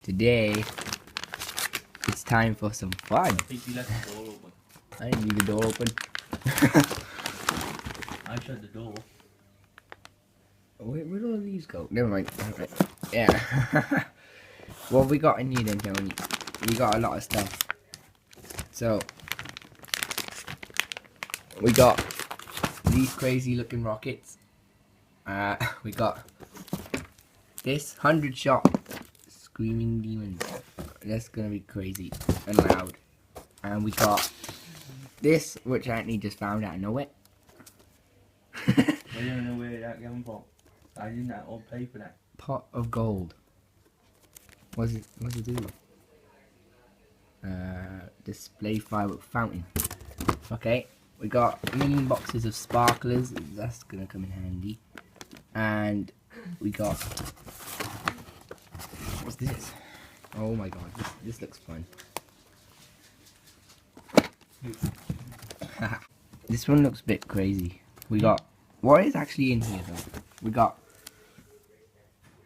Today, it's time for some fun. I think you left the door open. I didn't leave the door open. I shut the door. Where do all these go? Never mind. Okay. Yeah. What we got in here then, Tony? We got a lot of stuff. So, we got these crazy looking rockets. We got this 100-shot screaming demons. That's gonna be crazy and loud. And we got this, which Anthony just found out of nowhere. I don't know where that came from. I didn't all pay for that. Pot of gold. What's it do? Display firework fountain. Okay, we got a million boxes of sparklers. That's gonna come in handy. And we got, what's this? Oh my god, this looks fun. This one looks a bit crazy. We got, what is actually in here though? We got,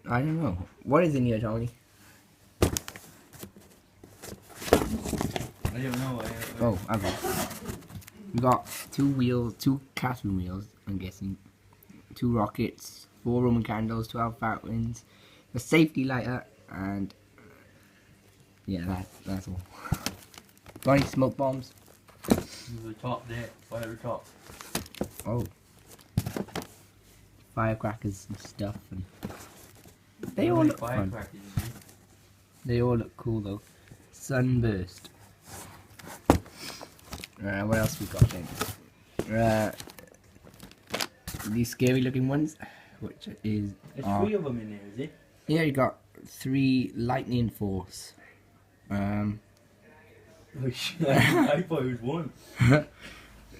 I don't know. What is in here, Tony? I don't know. Oh, okay. We got 2 wheels, 2 cattle wheels, I'm guessing. 2 rockets, 4 Roman candles, 12 fountains, a safety lighter, and yeah, that's all. Got any smoke bombs? The top there, fire top. Oh. Firecrackers and stuff. And they all look fun. They all look cool though. Sunburst. What else we got then? These scary looking ones, which is... There's 3 of them in there, is it? Yeah, you got 3 lightning force. Oh shit, I thought it was 1.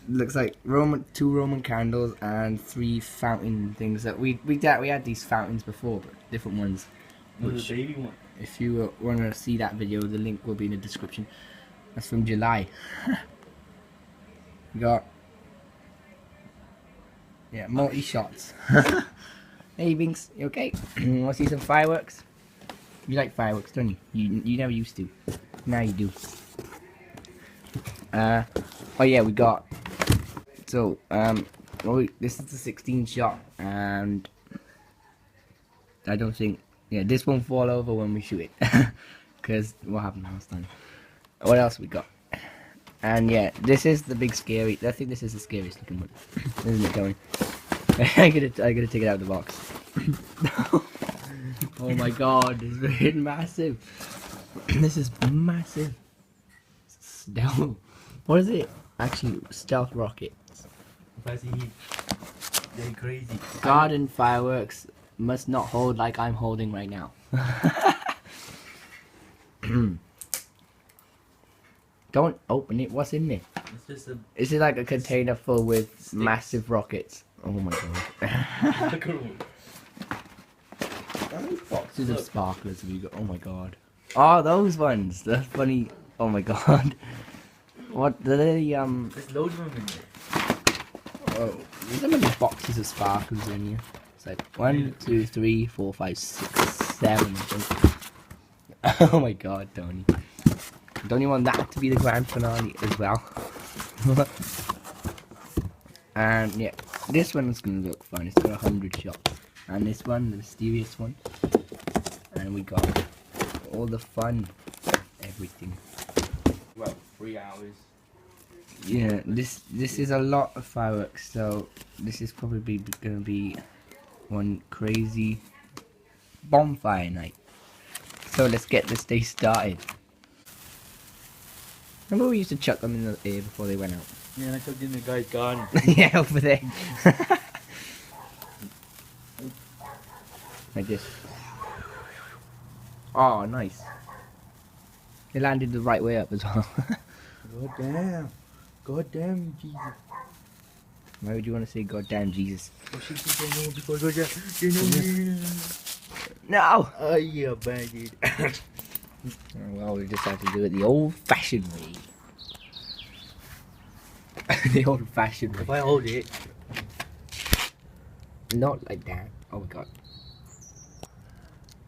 Looks like 2 Roman candles and 3 fountain things. That we had these fountains before, but different ones. Which, the baby one. If you want to see that video, the link will be in the description. That's from July. We got, yeah, multi shots. Hey Binks, you okay? Want to see some fireworks? You like fireworks, don't you? You never used to. Now you do. Oh yeah, we got. So this is the 16 shot, and I don't think, yeah, this won't fall over when we shoot it, because what happened last time. What else we got? And yeah, this is the big scary. I think this is the scariest looking one, isn't it, Tony? I gotta take it out of the box. Oh my god, this is really massive. This is massive. Stealth. What is it? Actually, stealth rockets. If I see they're crazy. Garden fireworks must not hold like I'm holding right now. Don't open it. What's in there? It's just a... Is it like a container full with sticks. Massive rockets? Oh my god. How many boxes of sparklers have you got? Oh my god. Oh, those ones. They're funny. Oh my god. What? Are they, There's loads of them in there. Oh, there's how many boxes of sparklers in here? It's like 1, 2, 3, 4, 5, 6, 7. I think. Oh my god, Tony. Don't you want that to be the grand finale as well? And yeah, this one is gonna look fun. It's got 100 shots. And this one, the mysterious one. And we got all the fun, everything. Well, 3 hours. Yeah, this is a lot of fireworks, so this is probably gonna be one crazy bonfire night. So let's get this day started. Remember we used to chuck them in the air before they went out? Yeah, and I took in the guy's garden. Yeah, over there. Like this. Oh, nice. They landed the right way up as well. God damn. God damn you, Jesus. Why would you want to say God damn Jesus? No! Oh, yeah, bandit. Well, we just have to do it the old-fashioned way. The old-fashioned way. If I hold it. Not like that. Oh my god.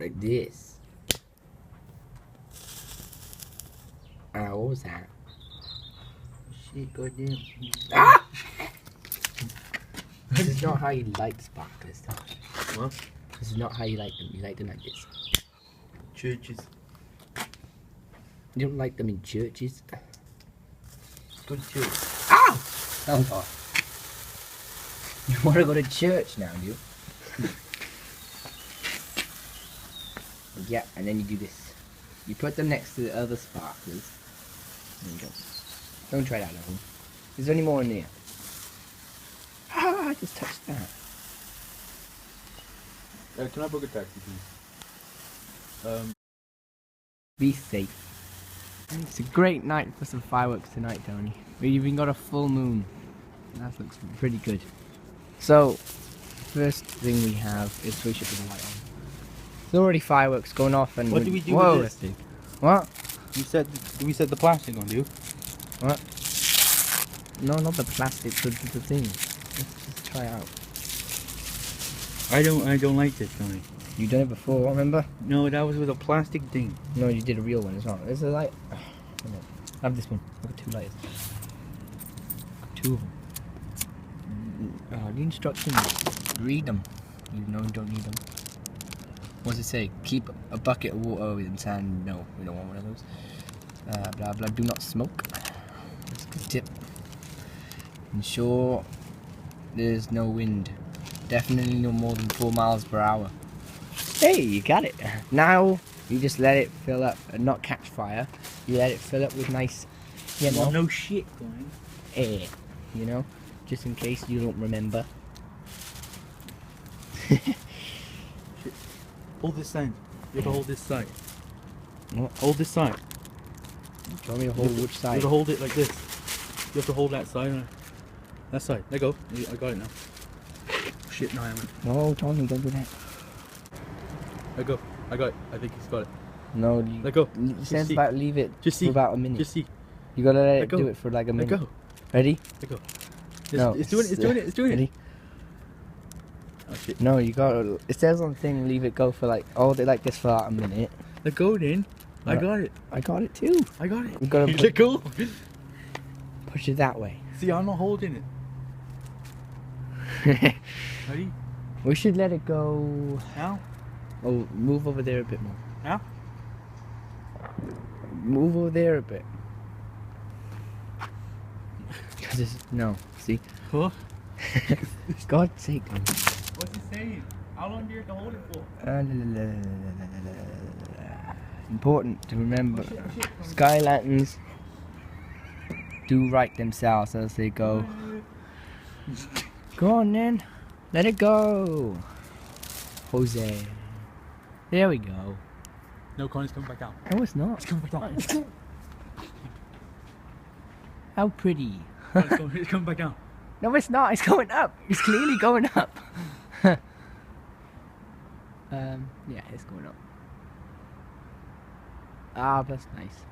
Like this. What was that? Shit, goddamn. Ah! This is not how you light sparklers, though. What? This is not how you light them. You light them like this. Churches. You don't light them in churches. Go to church. Ow! That was hot. You want to go to church now, do you? Yeah, and then you do this. You put them next to the other sparklers. There you go. Don't try that at home. Is there any more in there? Ah, I just touched that. Can I book a taxi, please? Be safe. It's a great night for some fireworks tonight, Tony. We even got a full moon. That looks pretty good. So, first thing we have is we should put the light on. There's already fireworks going off, and What do we do whoa. with this thing? What? We set the plastic on, dude. What? No, not the plastic, the thing. Let's just try it out. I don't like this, Tony. You done it before, remember? No, that was with a plastic thing. No, you did a real one as well. There's a light. Have this one. I've got 2 lighters. Two of them. Oh, the instructions. Read them. You know you don't need them. What does it say? Keep a bucket of water with sand. No, we don't want one of those. Blah blah. Do not smoke. That's a good tip. Ensure there's no wind. Definitely no more than 4 miles per hour. Hey, you got it. Now you just let it fill up and not catch fire. You let it fill up with nice, you know, Well, no shit, Tony. air. You know, just in case you don't remember. Hold this side. You have to hold this side. What? Hold this side. Tell me to hold which You have side. to hold it like this. You have to hold that side. That side. Let go. I got it now. Shit, no, I haven't. No, Tony, don't do that. Let go. I got it. I think he's got it. No, Let go. It says see. about leave it Just for see. about a minute. Just see. You gotta let Let it go. do it for like a Let minute. go. Ready? Let go. No, It's doing it. It's doing it. It's doing it. Ready? Oh shit. No, you gotta. It says on the thing, leave it go for like, hold it like this for like a minute. Let go, then. I Right. got it. I got it too. I got it. You gotta Let go. push it that way. See, I'm not holding it. Ready? We should let it go. Now? Oh, move over there a bit more. Now? Move over there a bit. No, see? Huh? God's sake. What's it saying? How long do you have to hold it for? Important to remember. Sky lanterns do right themselves as they go. Go on then. Let it go. Jose. There we go. No, Connor's coming back down. No, it's not. It's coming back down. How pretty. It's coming back down. No, it's not. It's going up. It's clearly going up. Yeah, it's going up. Ah, that's nice.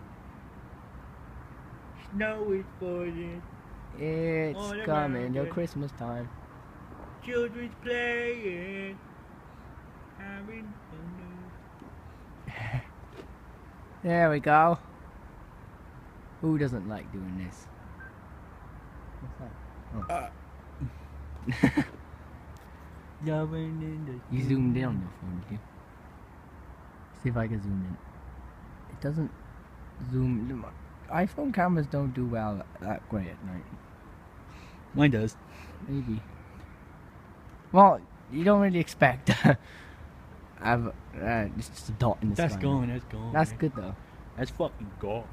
Snow is falling. It's Oh, coming. America. Till Christmas time. Children's playing. Having fun. There we go. Who doesn't like doing this? What's that? Oh. Loving in the You zoomed in on your phone, did you? See if I can zoom in. It doesn't zoom. iPhone cameras don't do well that great at night. Mine does. Maybe. Well, you don't really expect. I've it's just a dot in the That's sky. gone. That's gone. That's man. good though. That's fucking gone.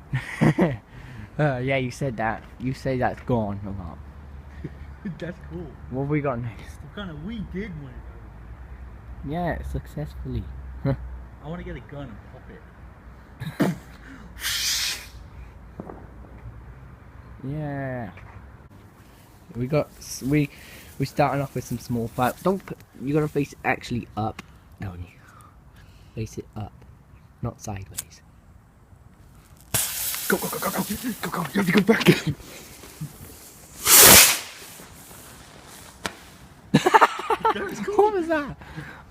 Yeah, you said that. You say that's gone a lot. That's cool. What have we got next? What kind of we did one? Yeah, successfully. I want to get a gun and pop it. Yeah. We starting off with some small fire. Don't put, you gotta face it actually up. No, face it up, not sideways. Go, go, go, go, go, go, go. You have to go back. What was that?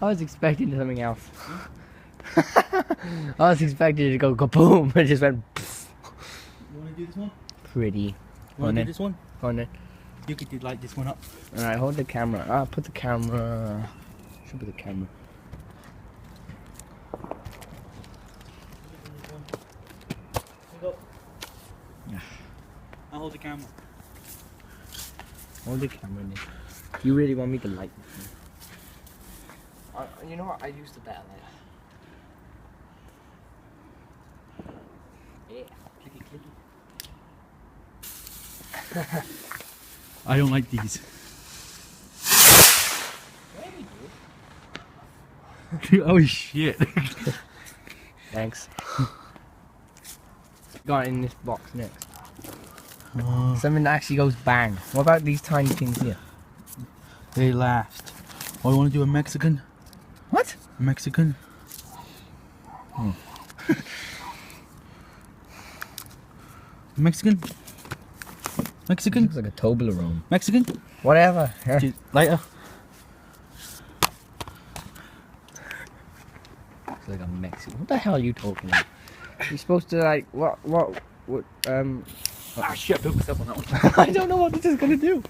I was expecting something else. I was expecting it to go kaboom, but it just went. Pfft. to do this one? Pretty. You want to do this one? Go on then. You could light this one up. Alright, hold the camera. Ah, put the camera. Should put the camera. Yeah. I'll hold the camera. Hold the camera then. You really want me to light this one? You know what? I used the better lighter. Yeah, clicky clicky. I don't like these. Oh shit. Thanks. Got it in this box next. Something that actually goes bang. What about these tiny things here? They last. Oh, I want to do a Mexican. What? Mexican. Mexican. Mexican. Looks like a Toblerone. Mexican. Whatever. Here. Lighter. Looks like a Mexican. What the hell are you talking about? You're supposed to like what Ah shit! I built myself on that one. I don't know what this is gonna do.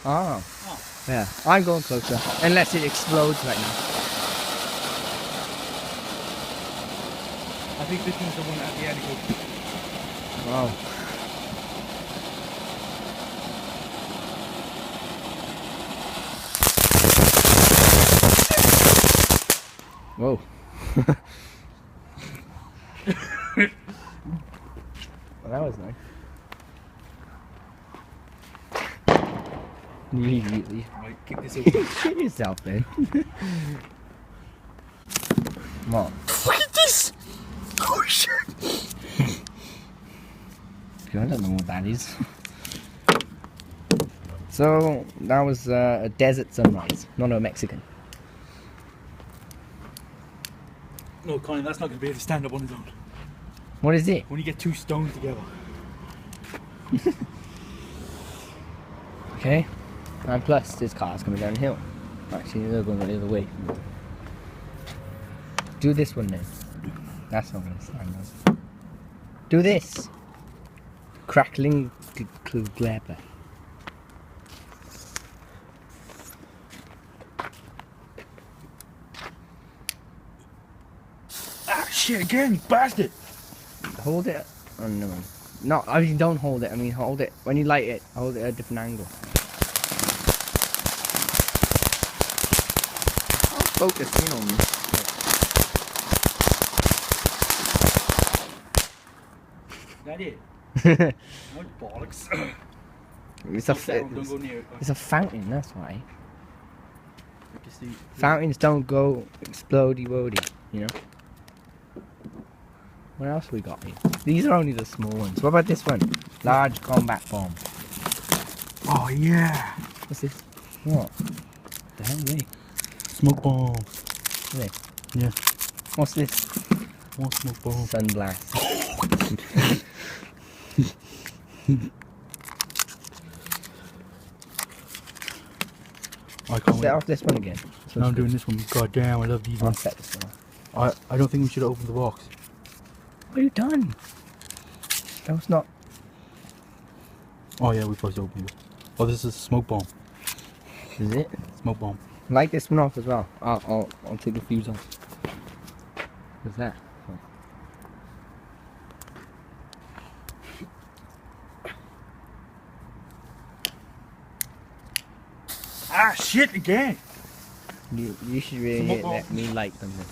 Oh. Yeah, I'm going closer. Unless it explodes right now. I think this one's the one at the end. Wow. Whoa. Well, that was nice. Immediately. Right, kick this over. Shit yourself, then. Come on. Look at this! Oh shit! I don't know what that is. So, that was a desert sunrise, not a Mexican. No, Connie, that's not going to be able to stand up on his own. What is it? When you get two stones together. Okay. And plus, this car's coming downhill. Actually, they're going the other way. Do this one then. That's not going to stand up. Do this. Crackling glabber. Ah shit again, you bastard! Hold it. Oh no. No, I mean don't hold it. I mean hold it. When you light it, hold it at a different angle. I'll focus in on me. That it? What bollocks? It's a Don't go near it. it's a fountain. That's why. I can see. Fountains don't go explodey wody. You know. What else we got here? These are only the small ones. What about this one? Large combat bomb. Oh yeah! What's this? What? The hell are they? Smoke bomb. Are they? Yeah. What's this? More smoke bomb. Sunblast. I can't Set wait. off this one again. Now I'm doing this one. God damn, I love these I'll ones. set this one off. I don't think we should open the box. What have you done? That was not. Oh yeah, we're supposed to open it. Oh, this is a smoke bomb. Is it? Smoke bomb. Light this one off as well. I'll take the fuse off. What's that? Oh. Ah shit again! You should really Smoke bomb. let me light them then.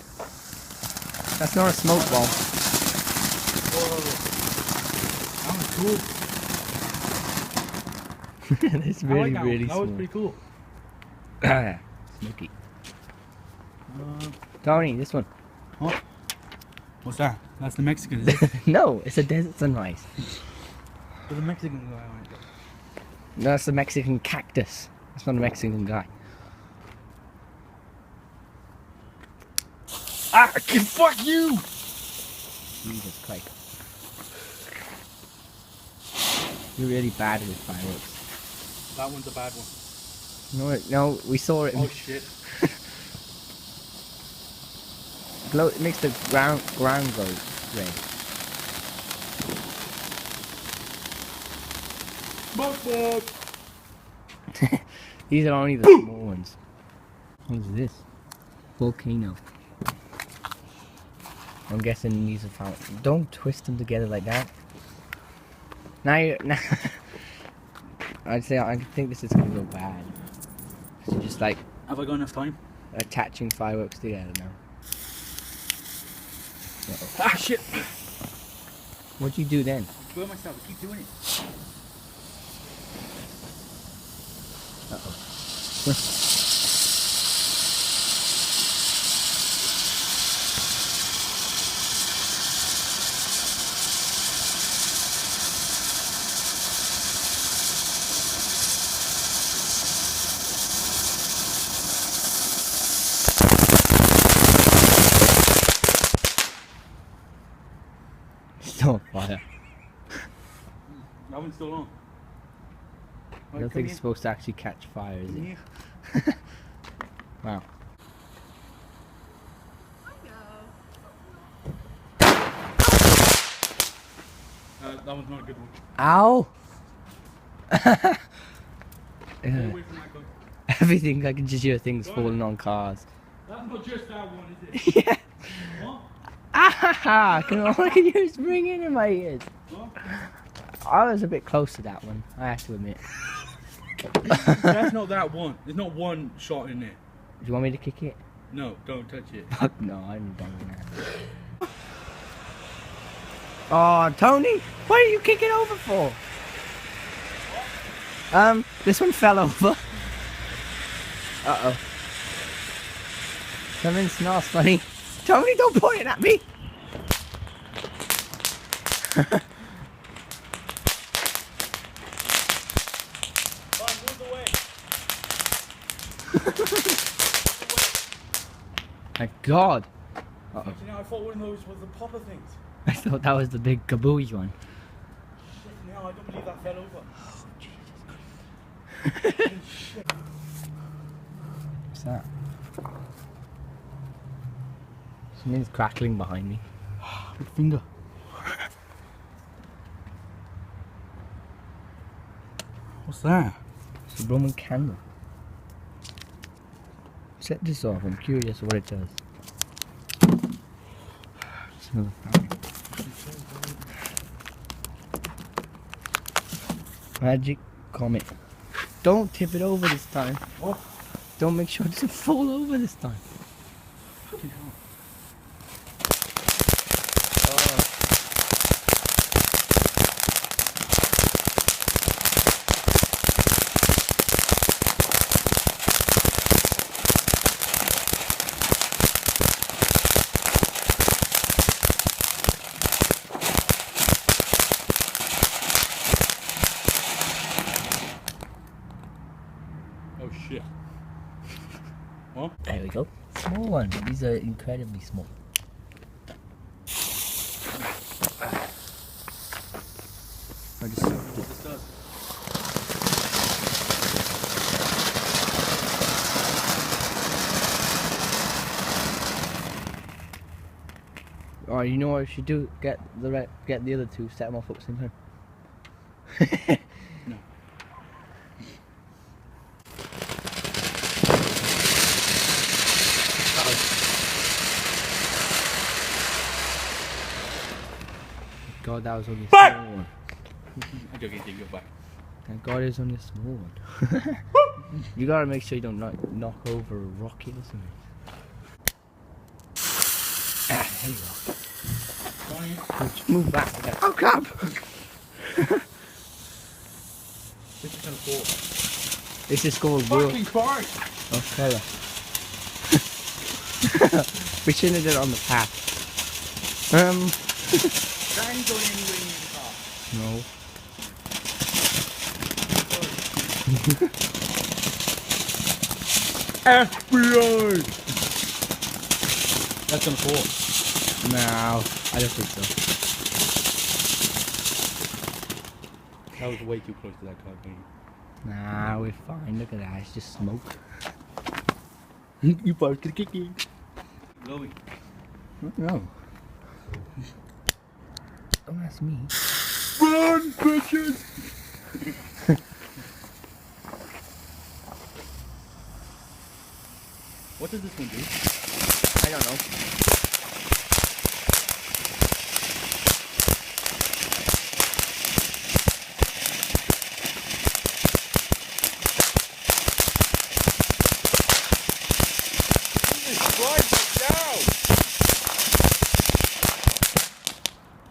That's not a smoke bomb. Whoa. That was cool. It's I really, like that one. really That small. was pretty cool. Ah, smoky. Tony, this one. What's that? That's the Mexican, is it? No, it's a desert sunrise. There's a Mexican guy on it. No, that's the Mexican cactus. That's not a Mexican guy. Ah, fuck you! Jesus Christ. You're really bad with fireworks. That one's a bad one. No, we saw it. Oh shit. glow. It makes the ground glow red. These are only the small ones. What is this? Volcano. I'm guessing these are found. Don't twist them together like that. Now, I think this is gonna go bad. So just like. Have I got enough time? Attaching fireworks together now. Uh-oh. Ah, shit! What'd you do then? I burn myself, I keep doing it. Uh-oh. Still on fire. That one's still on. I don't think it's supposed to actually catch fire, is it? Wow. That one's not a good one. Ow! Stay away from that gun. Everything, I can just hear things falling on cars. That's not just that one, is it? Yeah! What? Ah! All I can hear is ringing in my ears. What? I was a bit close to that one, I have to admit. That's not that one. There's not one shot in there. Do you want me to kick it? No, don't touch it. Fuck no, I'm done with that. Oh, Tony, what are you kicking over for? This one fell over. Uh-oh. Something smells funny. Tony, don't point it at me! My God! Uh-oh. You know, I thought one of those was the popper things. I thought that was the big kabooey one. Shit, no, I don't believe that fell over. Oh, Jesus Christ. What's that? Something's crackling behind me. Big finger. What's that? It's a Roman candle. Set this off, I'm curious what it does. It's another fountain. Magic comet. Don't tip it over this time. What? Don't make sure it doesn't fall over this time. Fucking hell. Oh shit. What? There we go. Small ones. These are incredibly small. I just This does. Oh, you know what I should do? Get the other two, set them off up same time. No. God, that was only a small one. I'm joking, take it back. Thank God it was only a small one. You gotta make sure you don't knock over a rocket or something. Ah, there you go. Just move back. Okay. Oh crap! This is gonna fall. This is called real. Fucking car! Oh fella. We shouldn't have done it on the path. That ain't going anywhere near the car. No. FBI! That's gonna fall. No, I don't think so. That was way too close to that car. Nah, we're fine. Look at that. It's just smoke. You both could kick in. Glowing. No. Don't ask me. Run, bitches! What does this one do? I don't know.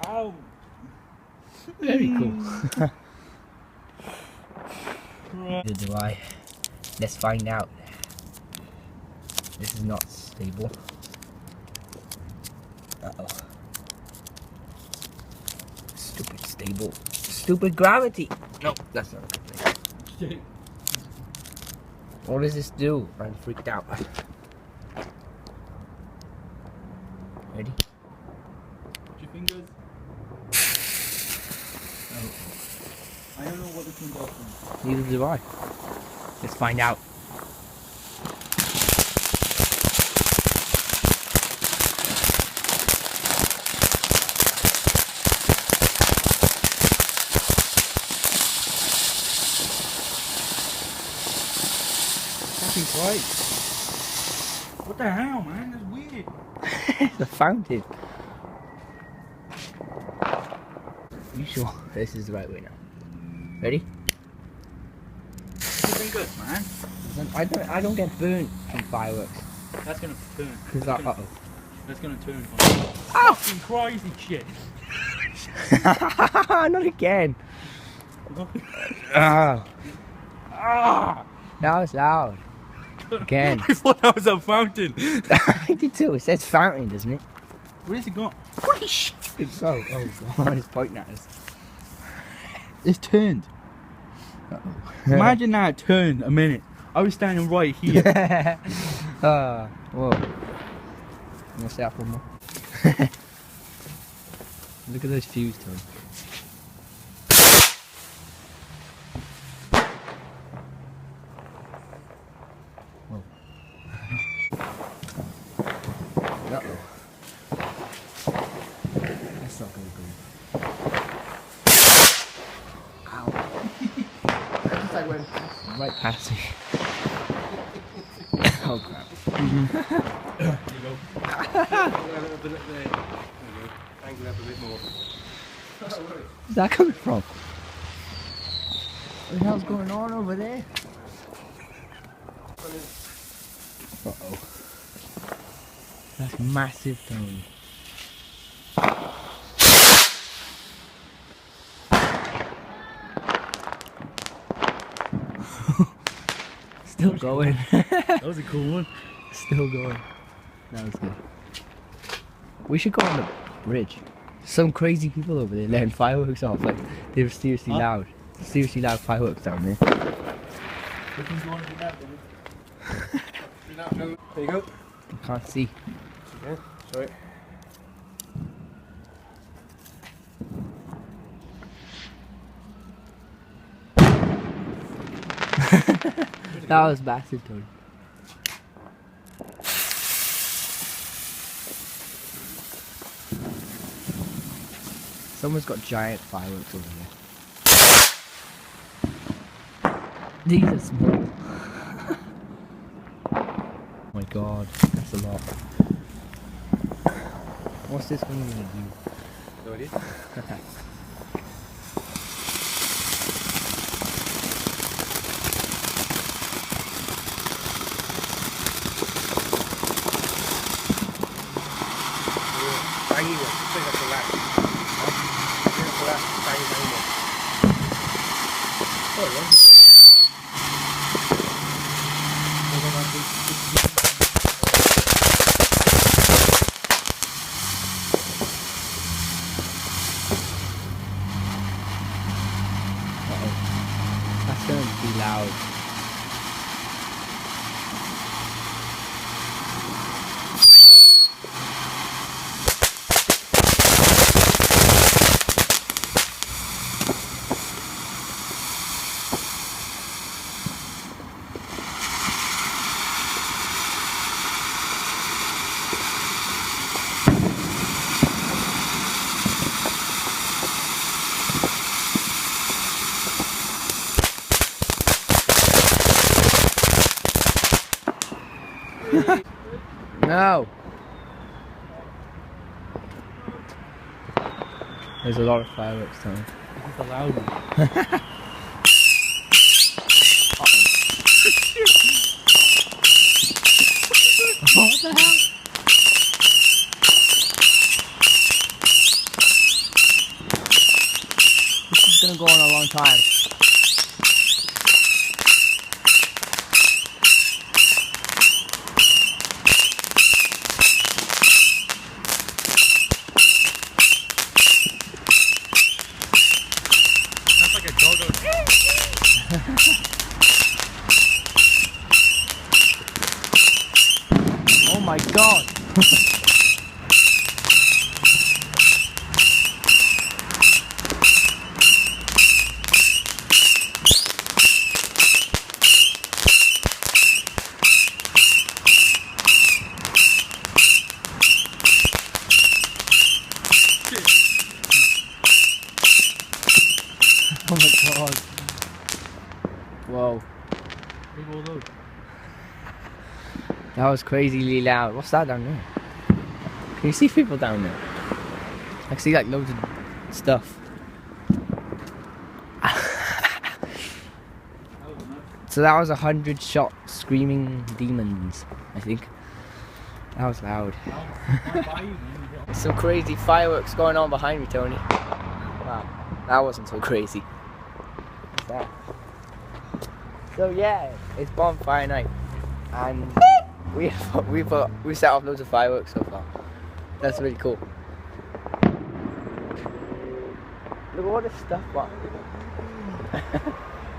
Ow! Very cool. Neither do I. Let's find out. This is not stable. Uh-oh. Stupid stable. Stupid gravity. No, that's not a good thing. What does this do? I'm freaked out. Ready? Put your fingers. Oh. I don't know what this one does. Neither do I. Let's find out. Fucking Christ. What the hell, man? That's weird. The fountain. You sure this is the right way now? Ready? Put your fingers, man. I don't get burnt from fireworks. That's gonna turn. Uh-oh. That's gonna turn. Ow! Fucking crazy shit. Not again. Ah, Ah! that was loud. Again. I thought that was a fountain. I did too. It says fountain, doesn't it? Where's it gone? It's so. Oh god, it's pointing at us. It's turned. Uh-oh. Imagine that turned a minute. I was standing right here. Whoa. What's that for more? Look at those fuse tones. Whoa. Uh-oh. That's not gonna go. Ow. That just like went right past me. Oh crap. There you go. Angle up a bit more. Where's that coming from? What the hell's going on over there? Uh-oh. That's massive, Tony. Still going. That was a cool one. Still going. That was good. We should go on the bridge. Some crazy people over there letting fireworks off. Like, they're seriously loud. Seriously loud fireworks down there. Which one's the one to do that, then? There you go. I can't see. Okay, sorry. That was massive, Tony. Someone's got giant fireworks over there. These are small. Oh my god, that's a lot. What's this one gonna do? No idea. That's gonna be loud. No. There's a lot of fireworks, Tony. This is the loud one. What the hell? This is gonna go on a long time. That's like a go-go. Oh my god! Oh my god. Whoa. Look at all those. That was crazily loud. What's that down there? Can you see people down there? I can see like loads of stuff. So that was 100 shot screaming demons, I think. That was loud. Some crazy fireworks going on behind me, Tony. Wow, that wasn't so crazy. What's that? So yeah, it's Bonfire Night, and we set off loads of fireworks so far. That's really cool. Look at all this stuff. What?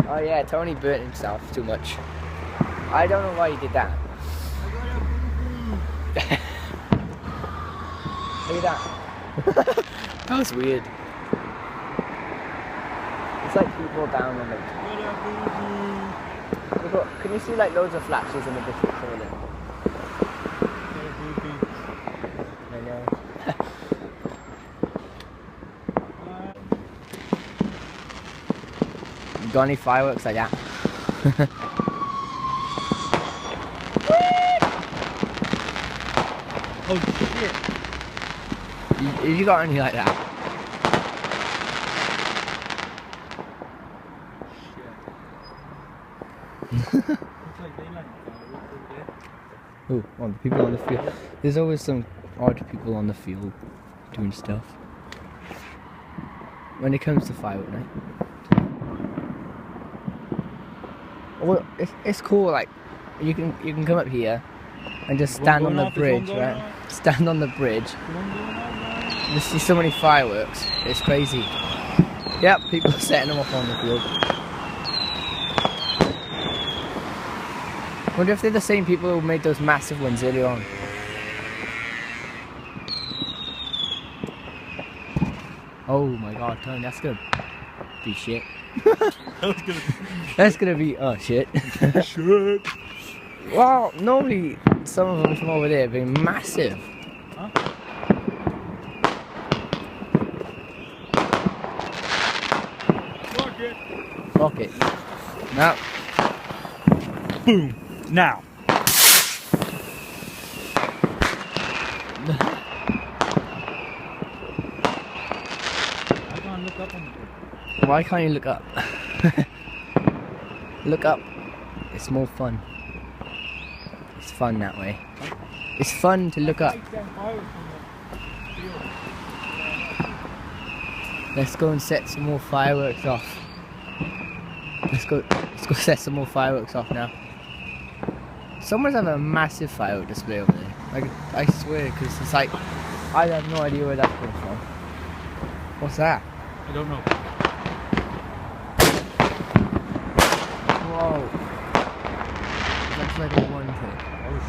Oh yeah, Tony burnt himself too much. I don't know why he did that. Look at that. That was weird. It's like people down on the... Look, can you see like loads of flashes in the distance over there? I know. You got any fireworks like that? Oh shit! You got any like that? Looks like daylight. Oh, well, the people on the field. There's always some odd people on the field doing stuff. When it comes to firework night. Well, it's cool. Like you can come up here and just stand on the bridge, right? Stand on the bridge. You see so many fireworks. It's crazy. Yep, people are setting them off on the field. Wonder if they're the same people who made those massive ones earlier on. Oh my god, Tony, that's gonna be shit. That's gonna be oh shit. Shit. Well, normally some of them from over there have been massive. Huh? Rocket. No. Boom. Now. I can't look up on the board. Why can't you look up? Look up. It's more fun. It's fun that way. It's fun to look up. Let's go and set some more fireworks off. Let's go set some more fireworks off now. Someone's having a massive firework display over there. Like, I swear, because it's like, I have no idea where that's coming from. What's that? I don't know. Whoa. That's like a one thing. Oh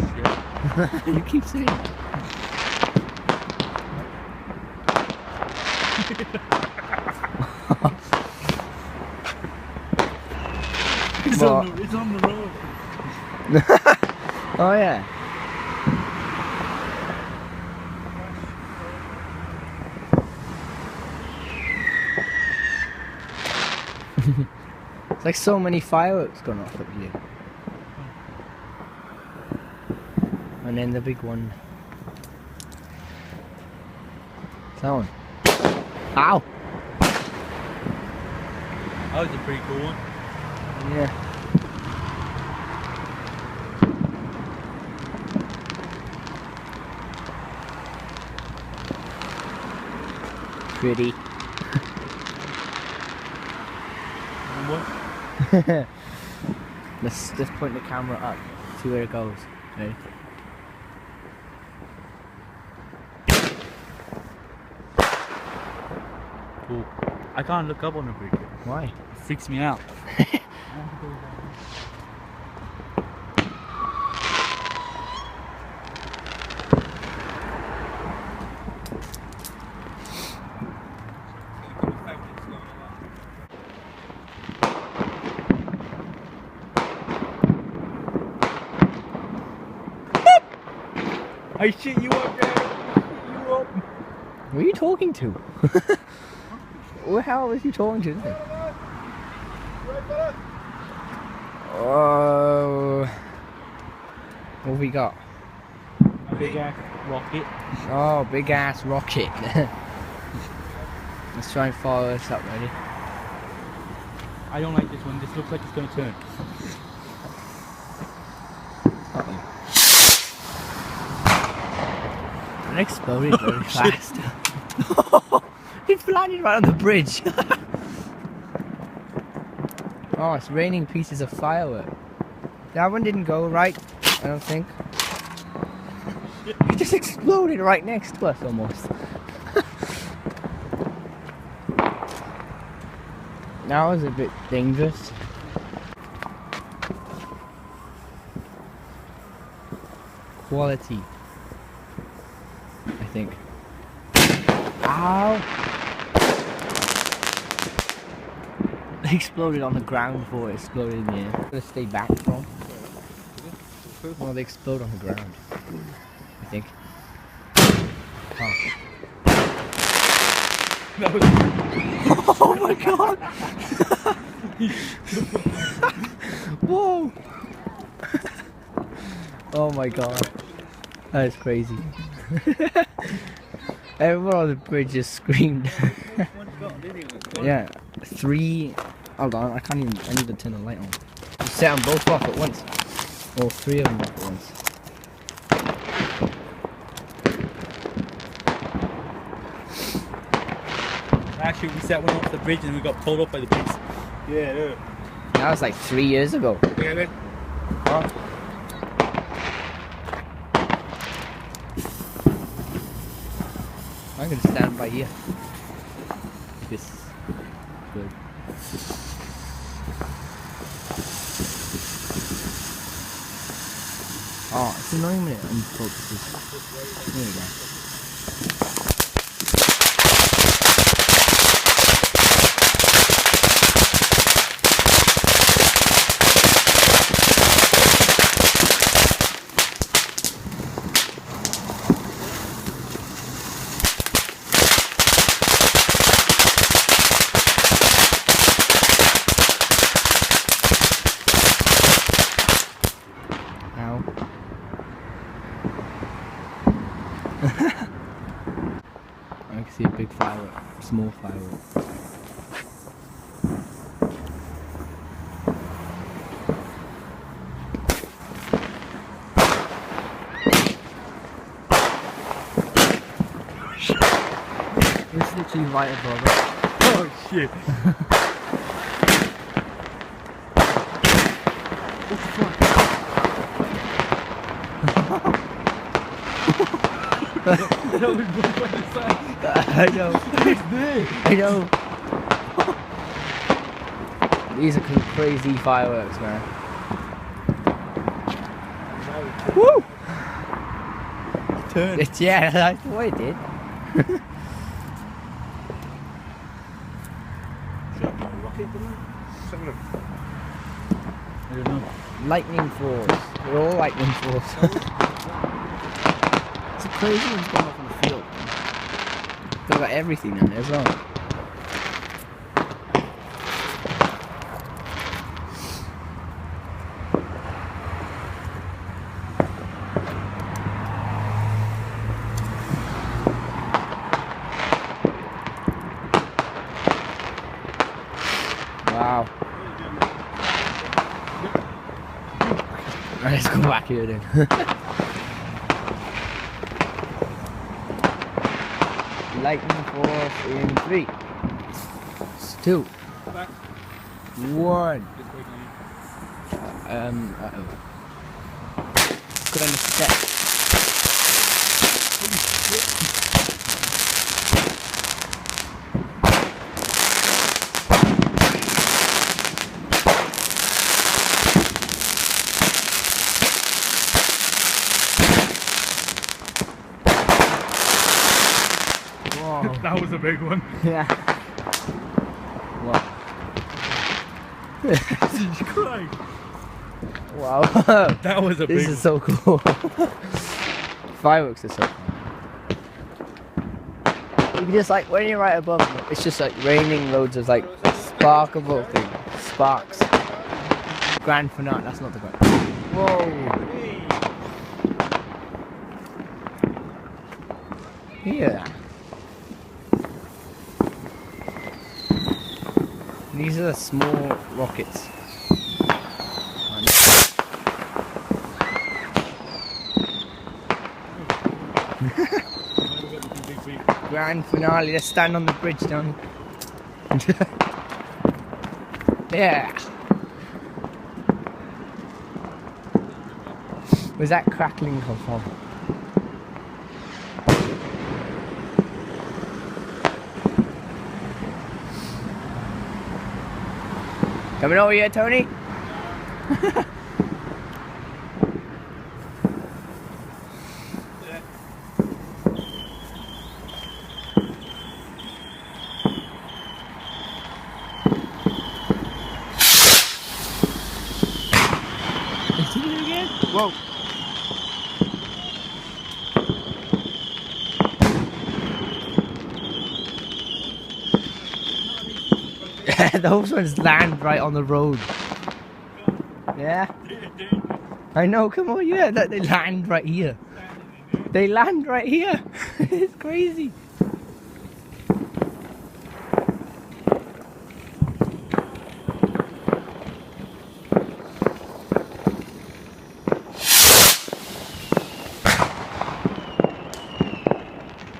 shit. You keep saying it. It's on the road. Oh yeah. It's like so many fireworks going off up here. And then the big one. That one. Ow! That was a pretty cool one. Yeah. Pretty. What? Let's just point the camera up, see where it goes. Ready? Cool. I can't look up on the bridge. Why? It freaks me out. I shit you up, Dad. You up. Who are you talking to? Who the hell was you talking to? Oh, what have we got? A big ass rocket. Oh, big ass rocket. Let's try and follow this up, ready? I don't like this one. This looks like it's gonna turn. It exploded very fast. It landed right on the bridge. Oh, it's raining pieces of firework. That one didn't go right, I don't think. It just exploded right next to us almost. That was a bit dangerous. Quality, I think. Ow! It exploded on the ground before it exploded in the air. Gonna stay back from. Well, they explode on the ground, I think. Oh. Oh my god! Whoa! Oh my god. That is crazy. Everyone on the bridge just screamed. Yeah, 3. Hold on, I can't even. I need to turn the light on. Just set them both off at once. Or 3 of them off at once. Actually, we set one off the bridge and we got pulled up by the police. Yeah. That was like 3 years ago. Yeah, man. Oh. I'm gonna stand by here. This is good. Oh, it's annoying when it unfocuses. There we go. I can see a big firework, small firework. It's literally right above it. Oh shit. What the fuck? That was one by the side. I know. It's big. I know. These are crazy fireworks, man. Woo! Turn. Yeah, that's what it did. I don't know. Lightning force. They're all lightning force. It's a crazy one's going up on the field. They've got everything in there as well. back here then. Lightning force in 3, 2, Back. 1. Just wait on you. Uh-oh. Good on the step. Whoa. That was a big one. Yeah. Wow. Jesus Christ. Wow. That was a big This one. is so cool. Fireworks are so cool. You can just like, when you're right above them, it's just like raining loads of like sparkable things. Sparks. Grand finale, that's not the grand. Whoa. Yeah. These are the small rockets. Grand finale. Let's stand on the bridge, Tony. Yeah. Where's that crackling come from? Coming over here, Tony? Whoa. Those ones land right on the road. Yeah. I know, come on, yeah, they land right here. They land right here. It's crazy.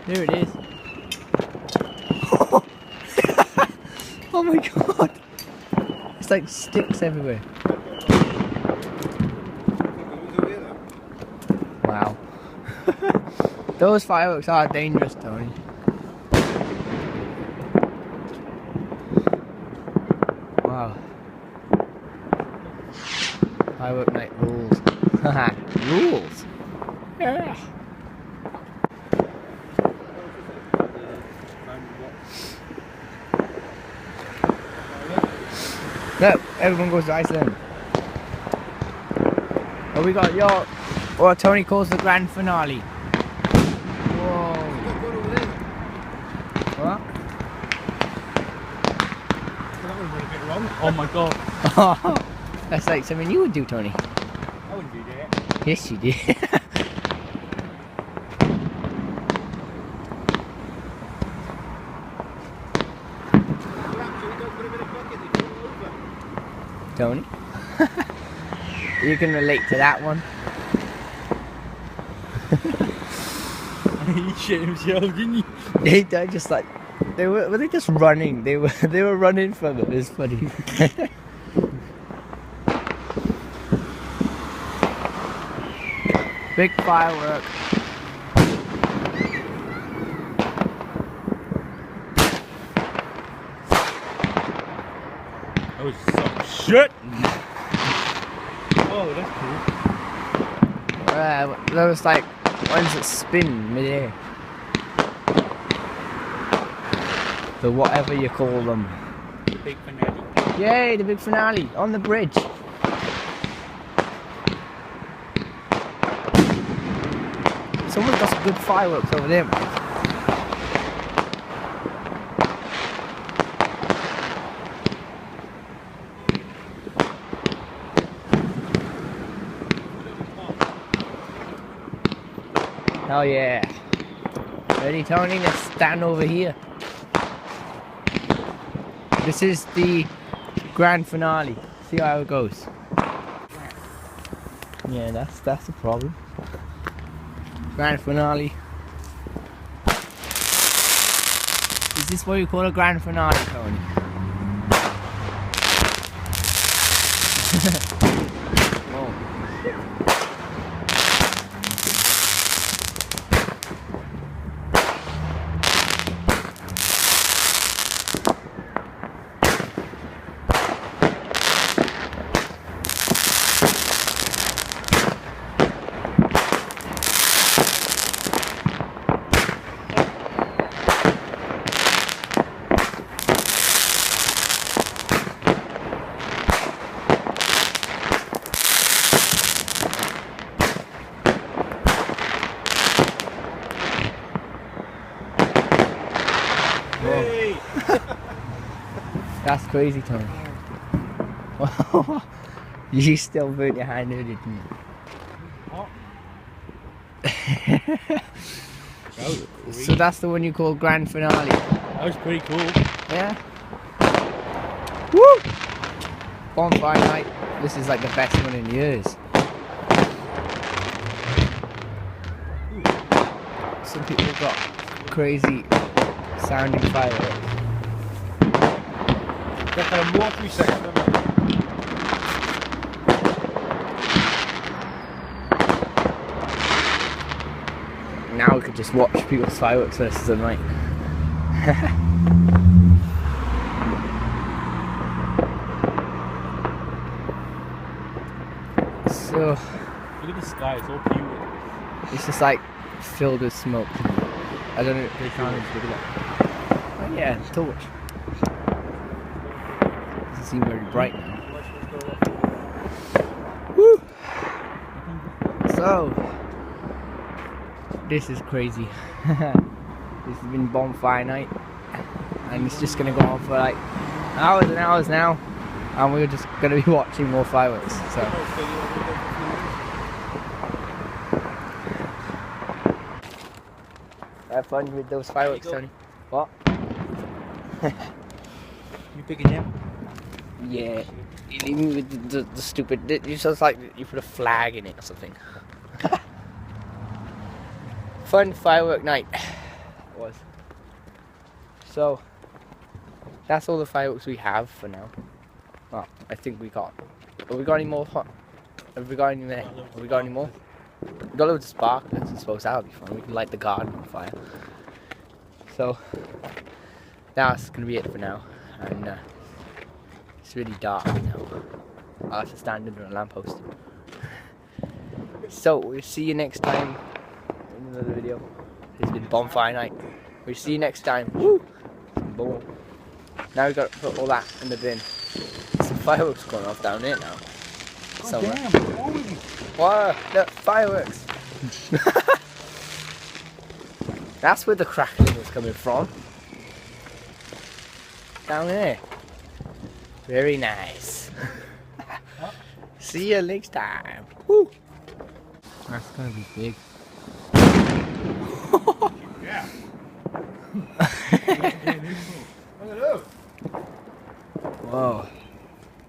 There it is. Oh my god. It's like sticks everywhere. Wow. Those fireworks are dangerous, Tony. Wow. Firework night rules. Haha, rules. Yeah. No, everyone goes to Iceland. Oh, we got your, what Tony calls the grand finale. Whoa. What? Oh my god. That's like something you would do, Tony. I wouldn't do that. Yes, you did. Tony? You can relate to that one. He shit himself, didn't he? They just like, were they just running? They were running from it. It's funny. Big firework. That was some shit. Oh, that's cool. Those like ones that spin mid-air. The whatever you call them. The big finale. Yay, the big finale on the bridge. Someone's got some good fireworks over there, man. Oh yeah. Ready, Tony? Let's stand over here. This is the grand finale. See how it goes. Yeah, that's the problem. Grand finale. Is this what you call a grand finale, Tony? Oh. Hey! That's crazy, Tony. You still burnt your hand, didn't you? What? So that's the one you call grand finale. That was pretty cool. Yeah. Woo! Bonfire Night. This is like the best one in years. Some people got crazy sounding fireworks. That's kind of more 3 seconds. Now we could just watch people's fireworks versus the night. So Look at the sky, it's all pure. it's just like filled with smoke. I don't know. They can't even look at that. Oh yeah, torch. Doesn't seem very bright now. Woo! So this is crazy. This has been Bonfire Night, and it's just gonna go on for like hours and hours now, and we're just gonna be watching more fireworks. So have fun with those fireworks, Tony. What? You picking him? Yeah. You leave me with the stupid. It's just like you put a flag in it or something. Fun firework night was. So that's all the fireworks we have for now. Well, I think we got. Have we got any more? Have we got any there? Have we got any more? We got loads of sparklers. I suppose that'll be fun. We can light the garden on fire. So that's gonna be it for now. And it's really dark now. I have to stand under a lamppost. So we'll see you next time in another video. It's been Bonfire Night. We'll see you next time. Woo! Boom. Now we've got to put all that in the bin. Some fireworks going off down there now. Oh damn, what's wrong with you? Wow, look, fireworks. That's where the crackling was coming from. Down there. Very nice. See you next time. Woo. That's gonna be big. Yeah. Whoa.